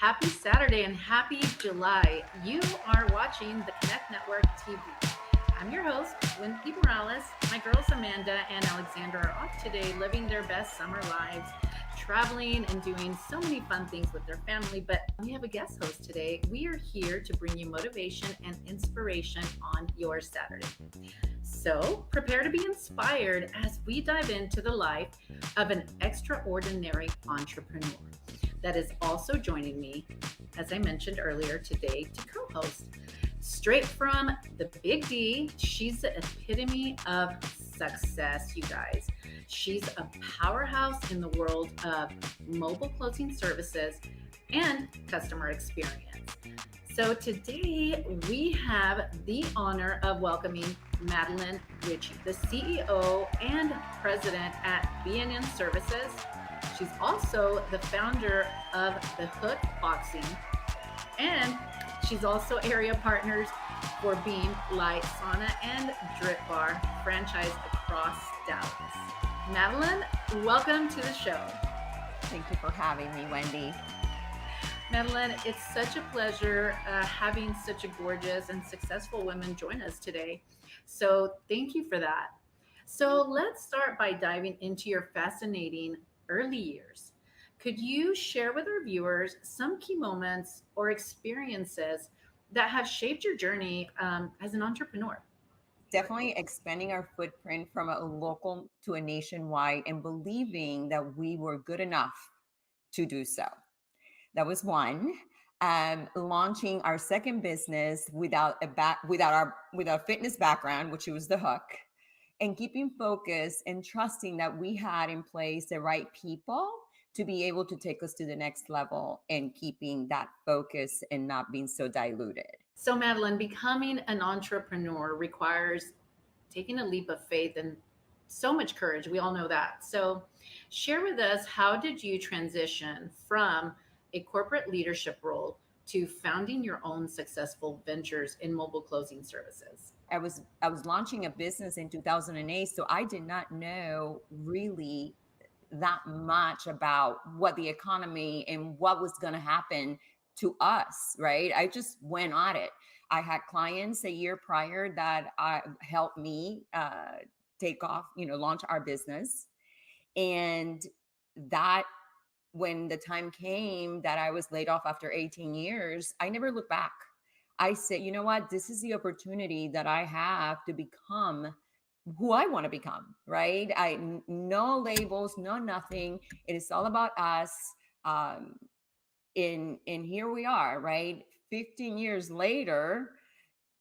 Happy Saturday and happy July. You are watching the Connect Network TV. I'm your host, Wendy Morales. My girls Amanda and Alexandra are off today living their best summer lives, traveling and doing so many fun things with their family. But we have a guest host today. We are here to bring you motivation and inspiration on your Saturday. So prepare to be inspired as we dive into the life of an extraordinary entrepreneur that is also joining me, as I mentioned earlier today, to co host. Straight from the Big D, she's the epitome of success, you guys. She's a powerhouse in the world of mobile closing services and customer experience. So today we have the honor of welcoming Madeline Ricci, the CEO and president at BNN Services. She's also the founder of the Hook Boxing, and she's also area partners for Beem Light Sauna and Drip Bar franchise across Dallas. Madeline, welcome to the show. Thank you for having me, Wendy. Madeline, it's such a pleasure having such a gorgeous and successful woman join us today. So thank you for that. So let's start by diving into your fascinating early years. Could you share with our viewers some key moments or experiences that have shaped your journey as an entrepreneur? Definitely expanding our footprint from a local to a nationwide and believing that we were good enough to do so. That was one. Launching our second business without fitness background, which was the Hook, and keeping focus and trusting that we had in place the right people to be able to take us to the next level and keeping that focus and not being so diluted. So, Madeline, becoming an entrepreneur requires taking a leap of faith and so much courage. We all know that. So, share with us, how did you transition from a corporate leadership role to founding your own successful ventures in mobile closing services? I was launching a business in 2008, so I did not know really that much about what the economy and what was going to happen to us, right? I just went at it. I had clients a year prior that helped me take off, launch our business. And that when the time came that I was laid off after 18 years, I never looked back. I said, you know what? This is the opportunity that I have to become who I want to become, right? No labels, no nothing. It is all about us. Um, and here we are, right? 15 years later,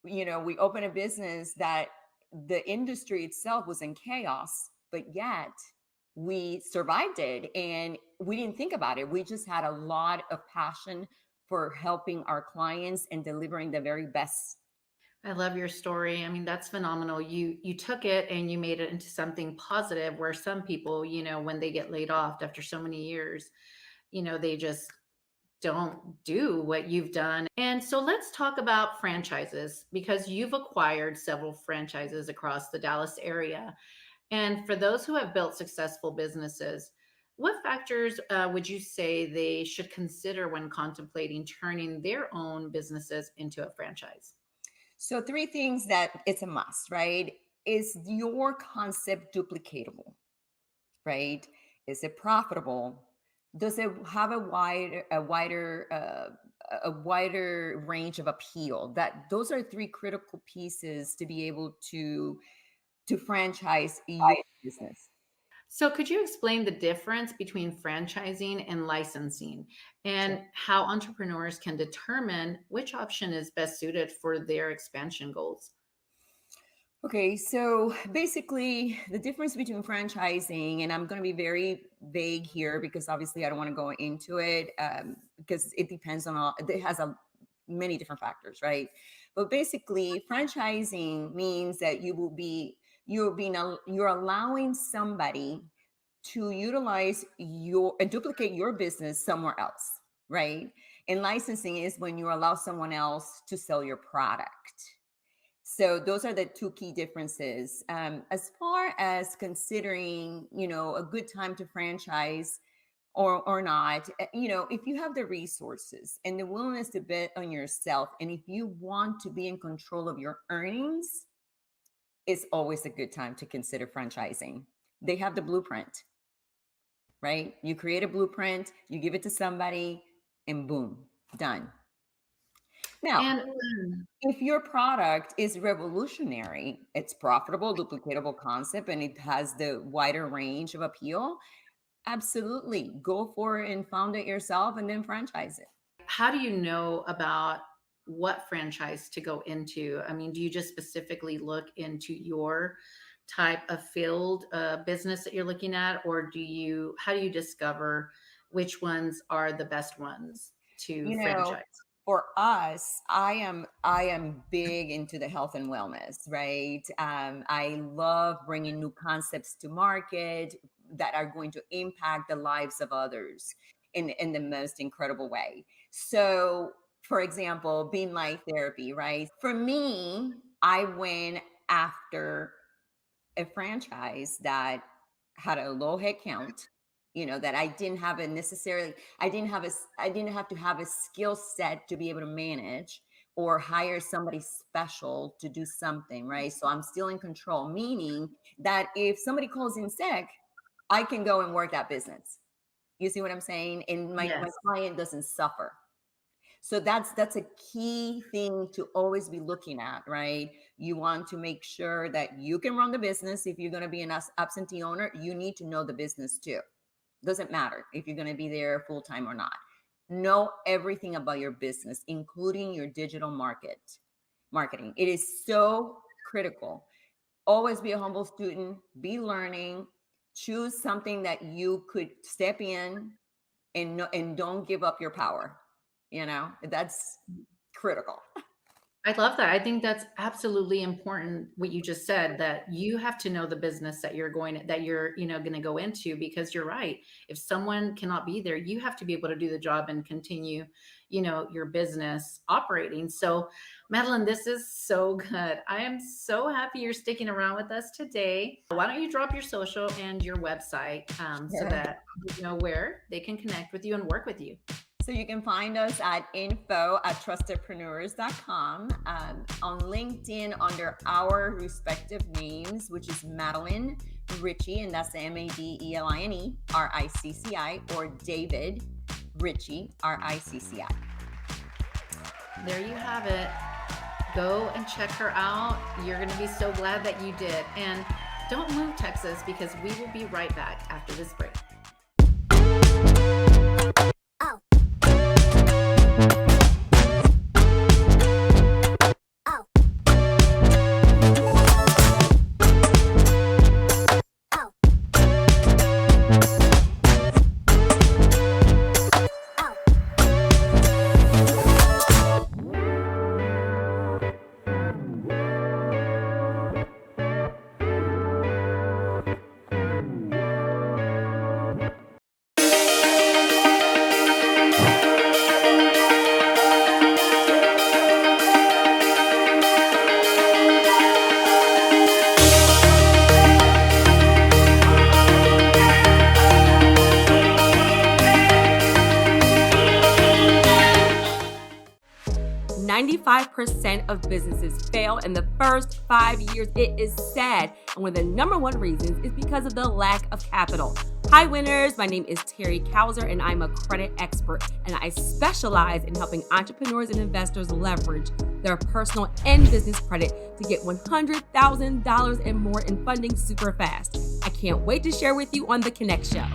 we open a business that the industry itself was in chaos, but yet we survived it and we didn't think about it. We just had a lot of passion for helping our clients and delivering the very best. I love your story. I mean, that's phenomenal. You took it and you made it into something positive where some people, when they get laid off after so many years, they just don't do what you've done. And so let's talk about franchises because you've acquired several franchises across the Dallas area. And for those who have built successful businesses, what factors would you say they should consider when contemplating turning their own businesses into a franchise? So, three things that it's a must, right? Is your concept duplicatable, right? Is it profitable? Does it have a wider range of appeal? That those are three critical pieces to be able to franchise your business. So, could you explain the difference between franchising and licensing and how entrepreneurs can determine which option is best suited for their expansion goals? Okay, so basically, the difference between franchising, and I'm going to be very vague here because obviously I don't want to go into it because it depends on it has many different factors, right? But basically, franchising means that you're allowing somebody to utilize duplicate your business somewhere else, right? And licensing is when you allow someone else to sell your product. So those are the two key differences. As far as considering, a good time to franchise, or not. If you have the resources and the willingness to bet on yourself, and if you want to be in control of your earnings, it's always a good time to consider franchising. They have the blueprint, right? You create a blueprint, you give it to somebody, and boom, done. Now, And if your product is revolutionary, it's profitable, duplicatable concept, and it has the wider range of appeal, absolutely go for it and found it yourself and then franchise it. how do you know about what franchise to go into? I mean, do you just specifically look into your type of field business that you're looking at, or how do you discover which ones are the best ones to You know, franchise? for us, I am big into the health and wellness, right? I love bringing new concepts to market that are going to impact the lives of others in the most incredible way. So, for example, Beam Light therapy, right? For me, I went after a franchise that had a low head count, that I didn't have a necessarily, I didn't have to have a skill set to be able to manage or hire somebody special to do something, right? So I'm still in control, meaning that if somebody calls in sick, I can go and work that business. You see what I'm saying? And my Yes. client doesn't suffer. So that's a key thing to always be looking at, right? You want to make sure that you can run the business. If you're going to be an absentee owner, you need to know the business too. Doesn't matter if you're going to be there full time or not. Know everything about your business, including your digital marketing. It is so critical. Always be a humble student, be learning, choose something that you could step in and don't give up your power. That's critical. I love that. I think that's absolutely important what you just said, that you have to know the business that you're going to go into, because you're right. If someone cannot be there, you have to be able to do the job and continue, your business operating. So, Madeline, this is so good. I am so happy you're sticking around with us today. Why don't you drop your social and your website so Yeah. that you know where they can connect with you and work with you? So you can find us at info@trustedpreneurs.com, on LinkedIn under our respective names, which is Madeline Ricci, and that's Madeline Ricci, or David Ricci, Ricci. There you have it. Go and check her out. You're going to be so glad that you did. And don't move, Texas, because we will be right back after this break. % of businesses fail in the first 5 years. It is sad. And one of the number one reasons is because of the lack of capital. Hi, winners. My name is Terry Kauser, and I'm a credit expert. And I specialize in helping entrepreneurs and investors leverage their personal and business credit to get $100,000 and more in funding super fast. I can't wait to share with you on The Connect Show.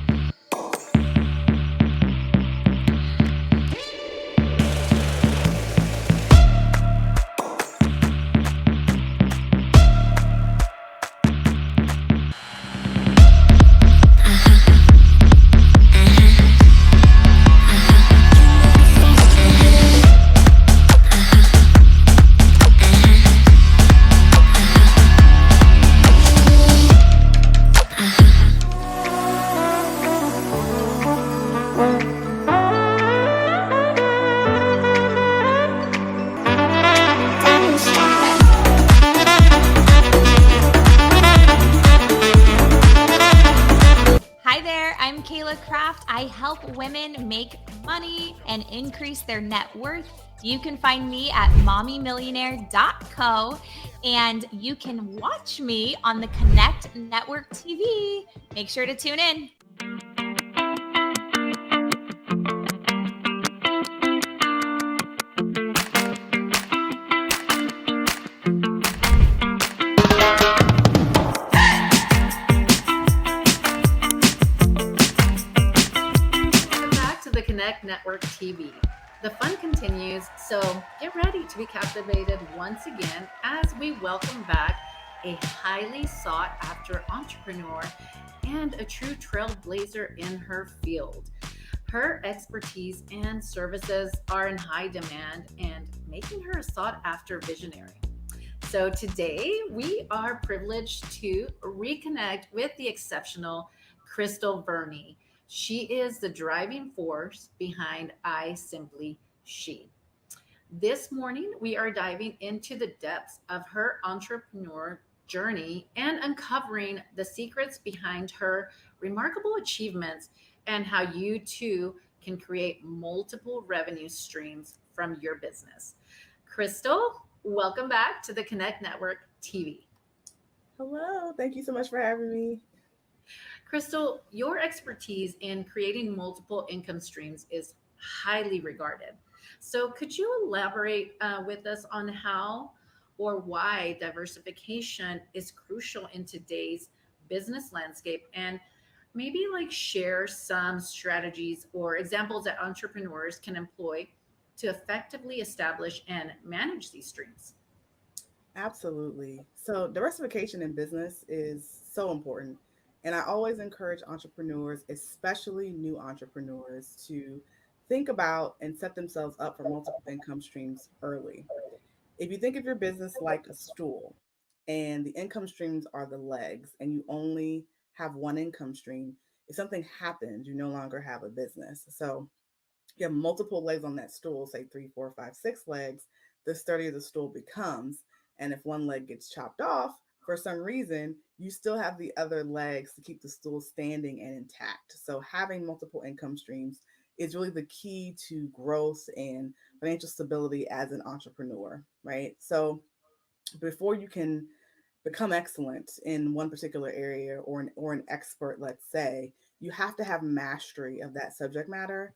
women make money and increase their net worth, you can find me at mommymillionaire.co, and you can watch me on the Connect Network TV. Make sure to tune in. Connect Network TV. The fun continues, so get ready to be captivated once again as we welcome back a highly sought after entrepreneur and a true trailblazer in her field. Her expertise and services are in high demand and making her a sought after visionary. So today we are privileged to reconnect with the exceptional Krystal Vernee. She is the driving force behind I Simply She. This morning, we are diving into the depths of her entrepreneur journey and uncovering the secrets behind her remarkable achievements and how you too can create multiple revenue streams from your business. Krystal, welcome back to the Connect Network TV. Hello, thank you so much for having me. Krystal, your expertise in creating multiple income streams is highly regarded. So, could you elaborate with us on how or why diversification is crucial in today's business landscape, and maybe like share some strategies or examples that entrepreneurs can employ to effectively establish and manage these streams? Absolutely. So, diversification in business is so important. And I always encourage entrepreneurs, especially new entrepreneurs, to think about and set themselves up for multiple income streams early. If you think of your business like a stool and the income streams are the legs, and you only have one income stream, if something happens, you no longer have a business. So, you have multiple legs on that stool, say three, four, five, six legs, the sturdier the stool becomes. And if one leg gets chopped off for some reason, you still have the other legs to keep the stool standing and intact. So having multiple income streams is really the key to growth and financial stability as an entrepreneur, right? So before you can become excellent in one particular area or an expert, let's say, you have to have mastery of that subject matter.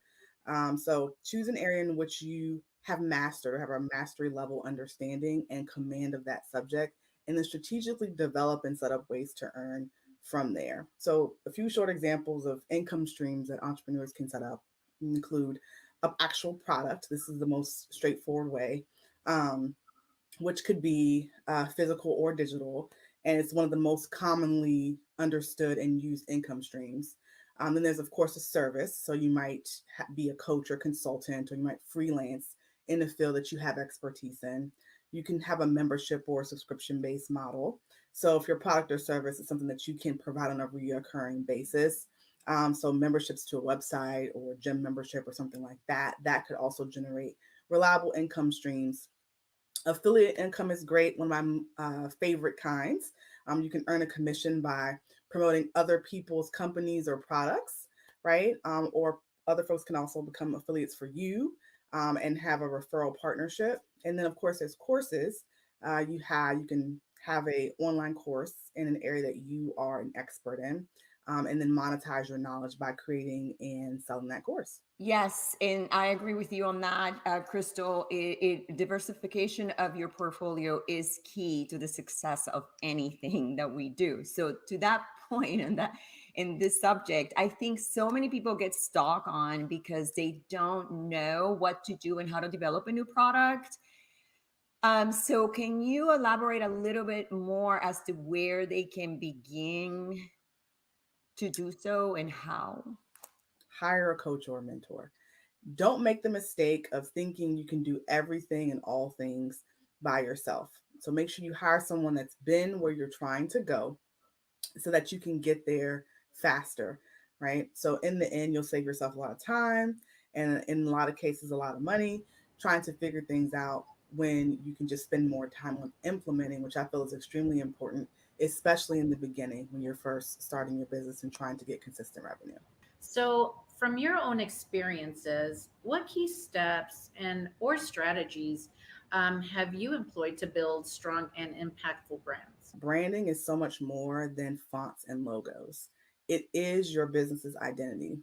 So choose an area in which you have mastered or have a mastery level understanding and command of that subject, and then strategically develop and set up ways to earn from there. So a few short examples of income streams that entrepreneurs can set up include an actual product. This is the most straightforward way. Which could be physical or digital, and it's one of the most commonly understood and used income streams. Then there's, of course, a service. So you might be a coach or consultant, or you might freelance in a field that you have expertise in. You can have a membership or subscription based model. So if your product or service is something that you can provide on a reoccurring basis, so memberships to a website or gym membership or something like that, that could also generate reliable income streams. Affiliate income is great, one of my favorite kinds. You can earn a commission by promoting other people's companies or products, right? Or other folks can also become affiliates for you and have a referral partnership. And then, of course, there's courses. You can have a online course in an area that you are an expert in, and then monetize your knowledge by creating and selling that course. Yes, and I agree with you on that, Krystal. Diversification of your portfolio is key to the success of anything that we do. So, to that point, and that in this subject, I think so many people get stuck on because they don't know what to do and how to develop a new product. So, can you elaborate a little bit more as to where they can begin to do so and how? Hire a coach or a mentor. Don't make the mistake of thinking you can do everything and all things by yourself. So make sure you hire someone that's been where you're trying to go so that you can get there faster, right? So in the end, you'll save yourself a lot of time and in a lot of cases, a lot of money trying to figure things out when you can just spend more time on implementing, which I feel is extremely important, especially in the beginning when you're first starting your business and trying to get consistent revenue. So, from your own experiences, what key steps and or strategies have you employed to build strong and impactful brands? Branding is so much more than fonts and logos. It is your business's identity.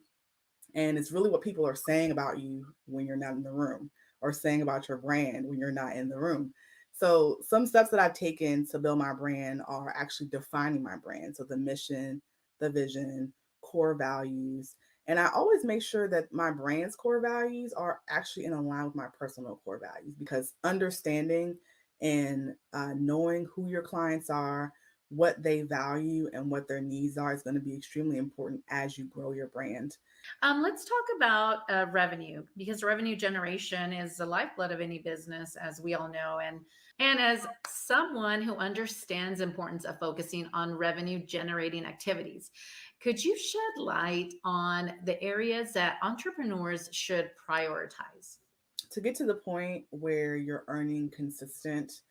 And it's really what people are saying about you when you're not in the room, or saying about your brand when you're not in the room. So, some steps that I've taken to build my brand are actually defining my brand. So, the mission, the vision, core values. And I always make sure that my brand's core values are actually in line with my personal core values, because understanding and knowing who your clients are, what they value, and what their needs are is going to be extremely important as you grow your brand. Let's talk about revenue, because revenue generation is the lifeblood of any business, as we all know. And as someone who understands the importance of focusing on revenue generating activities, could you shed light on the areas that entrepreneurs should prioritize? To get to the point where you're earning consistent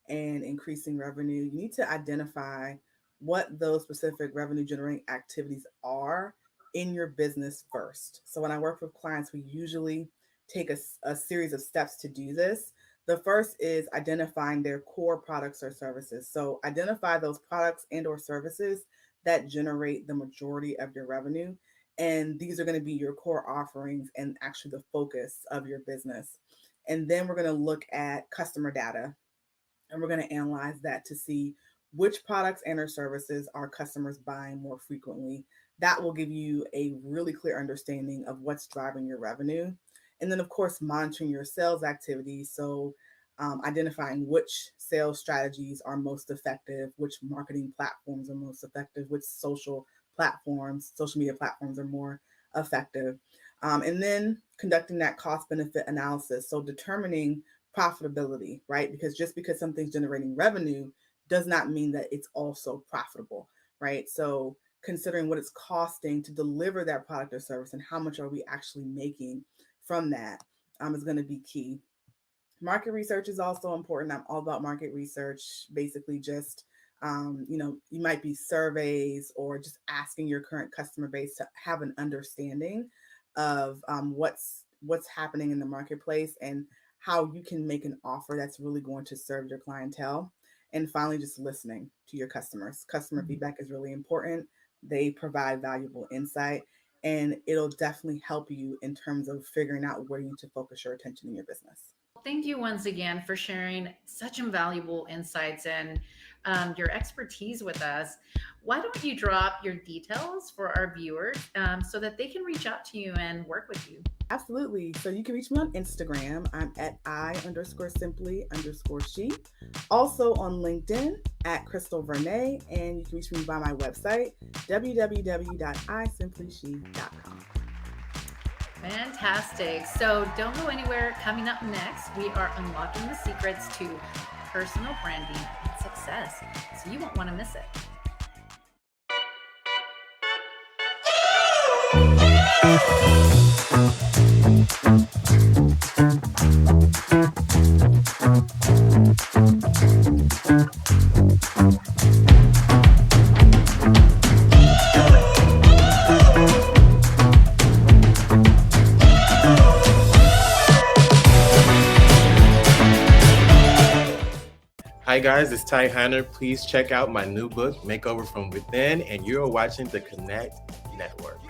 and increasing revenue, you need to identify what those specific revenue generating activities are in your business first. So, when I work with clients, we usually take a series of steps to do this. The first is identifying their core products or services. So, identify those products and or services that generate the majority of your revenue, and these are going to be your core offerings and actually the focus of your business. And then we're going to look at customer data, and we're going to analyze that to see which products and or services are customers buying more frequently. That will give you a really clear understanding of what's driving your revenue. And then, of course, monitoring your sales activities. So, identifying which sales strategies are most effective, which marketing platforms are most effective, which social media platforms are more effective. And then conducting that cost benefit analysis. So, determining profitability, right? Because just because something's generating revenue does not mean that it's also profitable, right? So, considering what it's costing to deliver that product or service and how much are we actually making from that is going to be key. Market research is also important. I'm all about market research, basically just, you might be surveys or just asking your current customer base to have an understanding of what's happening in the marketplace and how you can make an offer that's really going to serve your clientele. And finally, just listening to your customers. Customer feedback is really important. They provide valuable insight, and it'll definitely help you in terms of figuring out where you need to focus your attention in your business. Thank you once again for sharing such invaluable insights and your expertise with us. Why don't you drop your details for our viewers so that they can reach out to you and work with you? Absolutely. So you can reach me on Instagram. I'm at I_simply_she. Also on LinkedIn at Krystal Vernee. And you can reach me by my website, www.isimplyShe.com. Fantastic. So don't go anywhere. Coming up next, we are unlocking the secrets to personal branding and success. So you won't want to miss it. Hi guys, it's Ty Hunter. Please check out my new book, Makeover from Within, and you're watching the Connect Network.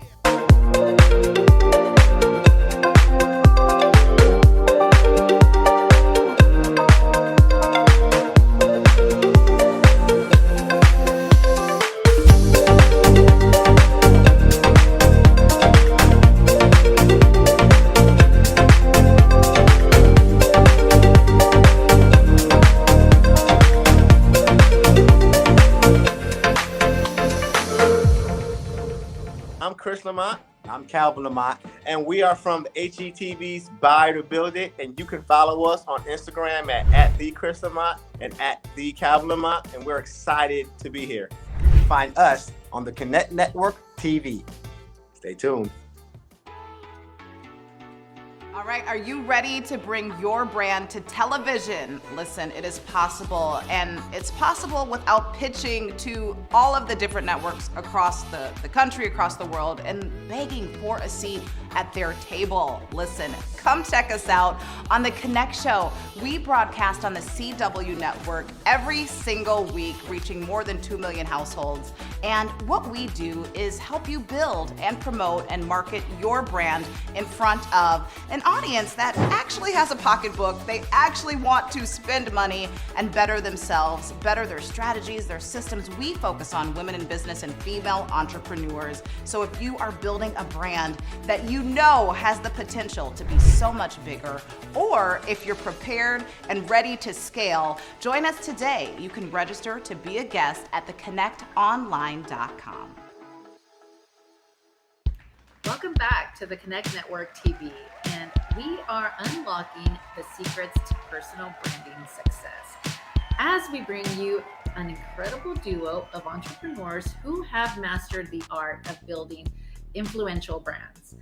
I'm Chris Lamont. I'm Calvin Lamont, and we are from HETV's Buy to Build It, and you can follow us on Instagram at the Chris Lamont and at the Calvin Lamont, and we're excited to be here. Find us on the Connect Network TV. Stay tuned. All right, are you ready to bring your brand to television? Listen, it is possible, and it's possible without pitching to all of the different networks across the country, across the world, and begging for a seat at their table. Listen, come check us out on The Connect Show. We broadcast on the CW network every single week, reaching more than 2 million households. And what we do is help you build and promote and market your brand in front of an audience that actually has a pocketbook. They actually want to spend money and better themselves, better their strategies, their systems. We focus on women in business and female entrepreneurs. So if you are building a brand that you know has the potential to be so much bigger, or if you're prepared and ready to scale, join us today. You can register to be a guest at theconnectonline.com. Welcome back to the Connect Network TV, and we are unlocking the secrets to personal branding success as we bring you an incredible duo of entrepreneurs who have mastered the art of building influential brands.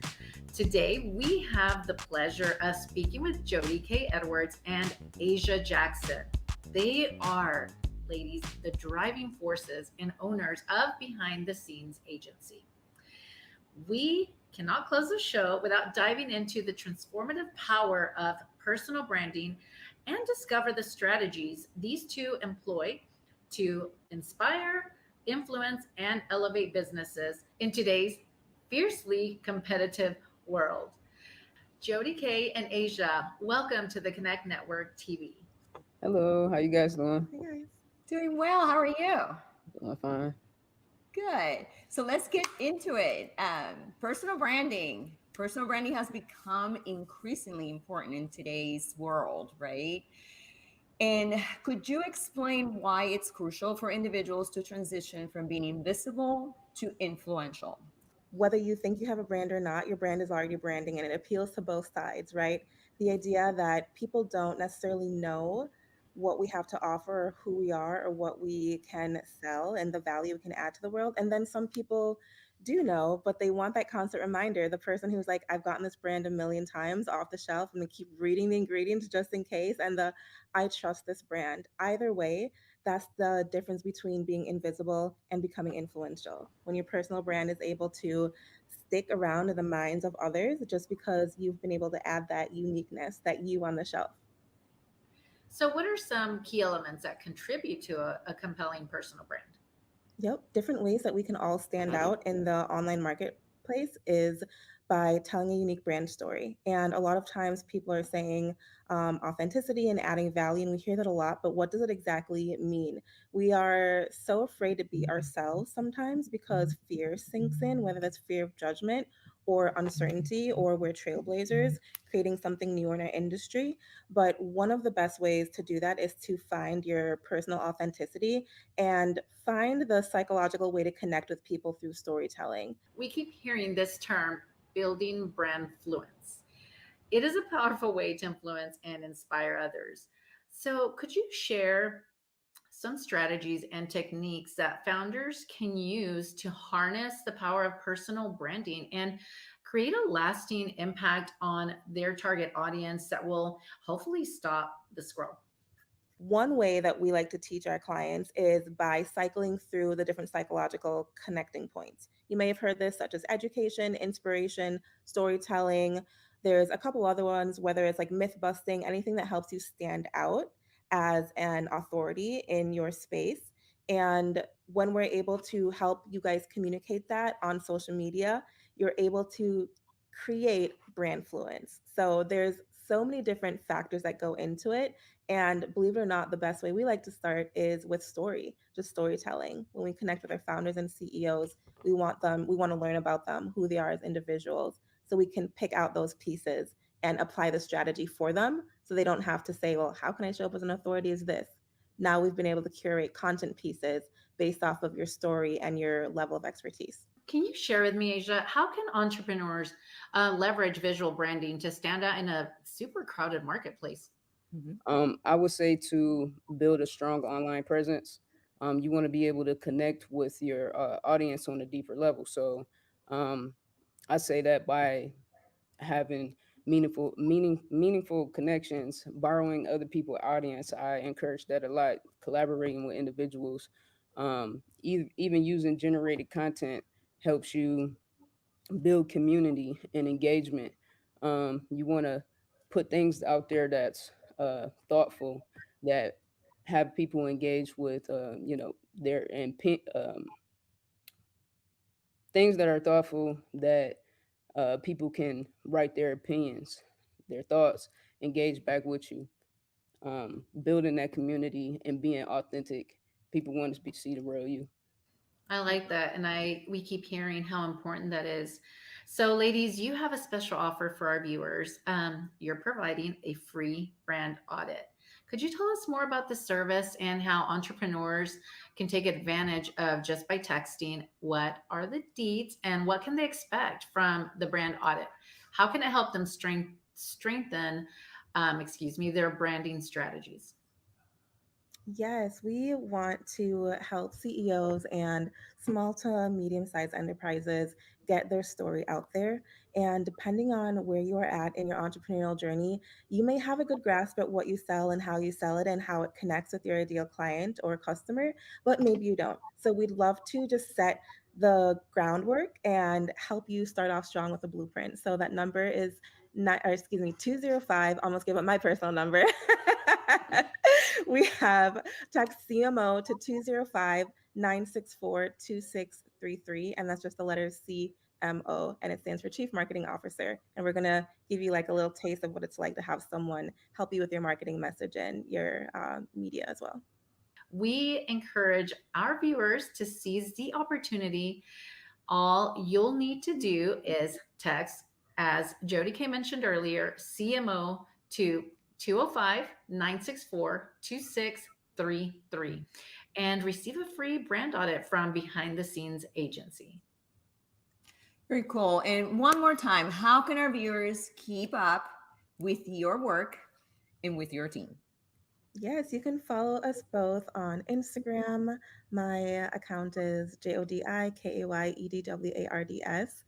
Today, we have the pleasure of speaking with Jodi-Kay Edwards and Asia Jackson. They are, ladies, the driving forces and owners of Behind the Scenes Agency. We cannot close the show without diving into the transformative power of personal branding and discover the strategies these two employ to inspire, influence, and elevate businesses in today's fiercely competitive world. Jodi-Kay and Asia, welcome to the Connect Network TV. Hello, how you guys doing? Hey guys. Doing well. How are you? Doing fine. Good. So let's get into it. Personal branding. Personal branding has become increasingly important in today's world, right? And could you explain why it's crucial for individuals to transition from being invisible to influential? Whether you think you have a brand or not, your brand is already branding and it appeals to both sides, right? The idea that people don't necessarily know what we have to offer, or who we are, or what we can sell, and the value we can add to the world. And then some people do know, but they want that constant reminder. The person who's like, I've gotten this brand a million times off the shelf and they keep reading the ingredients just in case, and the I trust this brand. Either way, that's the difference between being invisible and becoming influential. When your personal brand is able to stick around in the minds of others just because you've been able to add that uniqueness, that you on the shelf. So, what are some key elements that contribute to a compelling personal brand? Yep, different ways that we can all stand out in the online marketplace is by telling a unique brand story. And a lot of times people are saying authenticity and adding value, and we hear that a lot, but what does it exactly mean? We are so afraid to be ourselves sometimes because fear sinks in, whether that's fear of judgment or uncertainty, or we're trailblazers creating something new in our industry. But one of the best ways to do that is to find your personal authenticity and find the psychological way to connect with people through storytelling. We keep hearing this term, building brand fluence. It is a powerful way to influence and inspire others. So, could you share some strategies and techniques that founders can use to harness the power of personal branding and create a lasting impact on their target audience that will hopefully stop the scroll? One way that we like to teach our clients is by cycling through the different psychological connecting points. You may have heard this, such as education, inspiration, storytelling. There's a couple other ones, whether it's like myth busting, anything that helps you stand out as an authority in your space. And when we're able to help you guys communicate that on social media, you're able to create brand fluence. So there's so many different factors that go into it. And believe it or not, the best way we like to start is with just storytelling. When we connect with our founders and CEOs, we want to learn about them, who they are as individuals, so we can pick out those pieces and apply the strategy for them so they don't have to say, well, how can I show up as an authority as this? Now we've been able to curate content pieces based off of your story and your level of expertise. Can you share with me, Asia, how can entrepreneurs leverage visual branding to stand out in a super crowded marketplace? I would say to build a strong online presence, you want to be able to connect with your audience on a deeper level. So I say that by having meaningful connections, borrowing other people's audience. I encourage that a lot. Collaborating with individuals, even using generated content helps you build community and engagement. You want to put things out there that's thoughtful, that have people engage with, their things that are thoughtful, that people can write their opinions, their thoughts, engage back with you. Building that community and being authentic. People want to see the real you. I like that. And we keep hearing how important that is. So, ladies, you have a special offer for our viewers. You're providing a free brand audit. Could you tell us more about the service and how entrepreneurs can take advantage of just by texting? What are the deets and what can they expect from the brand audit? How can it help them strengthen their branding strategies? Yes, we want to help CEOs and small to medium sized enterprises get their story out there. And depending on where you are at in your entrepreneurial journey, you may have a good grasp at what you sell and how you sell it and how it connects with your ideal client or customer, but maybe you don't. So we'd love to just set the groundwork and help you start off strong with a blueprint. So that number is 205. Almost gave up my personal number. We have text CMO to 205-964-2633, and that's just the letters CMO, and it stands for Chief Marketing Officer. And we're going to give you like a little taste of what it's like to have someone help you with your marketing message and your media as well. We encourage our viewers to seize the opportunity. All you'll need to do is text, as Jodi-Kay mentioned earlier, CMO to 205-964-2633 and receive a free brand audit from Behind the Scenes Agency. Very cool. And one more time, how can our viewers keep up with your work and with your team? Yes, you can follow us both on Instagram. My account is JODIKAYEDWARDS.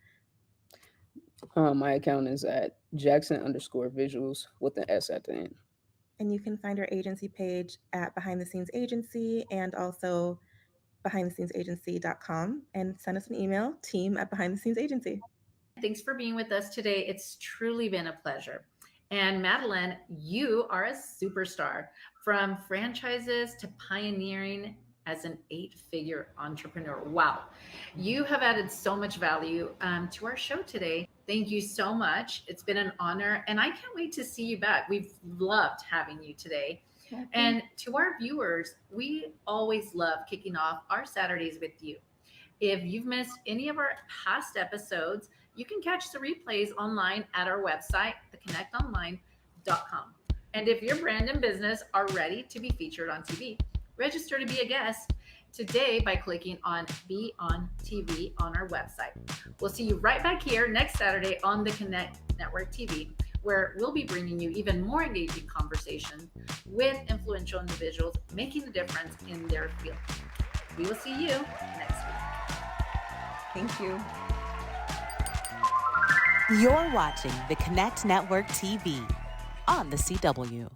My account is at Jackson_visuals with an S at the end. And you can find our agency page at Behind the Scenes Agency and also behindthescenesagency.com, and send us an email, team@behindthescenesagency. Thanks for being with us today. It's truly been a pleasure. And Madeline, you are a superstar, from franchises to pioneering as an 8-figure entrepreneur. Wow. You have added so much value to our show today. Thank you so much. It's been an honor, and I can't wait to see you back. We've loved having you today. And to our viewers, we always love kicking off our Saturdays with you. If you've missed any of our past episodes, you can catch the replays online at our website, theconnectonline.com. And if your brand and business are ready to be featured on TV, register to be a guest today by clicking on Be on TV on our website. We'll see you right back here next Saturday on the Connect Network TV, where we'll be bringing you even more engaging conversations with influential individuals making a difference in their field. We will see you next week. Thank you. You're watching the Connect Network TV on the CW.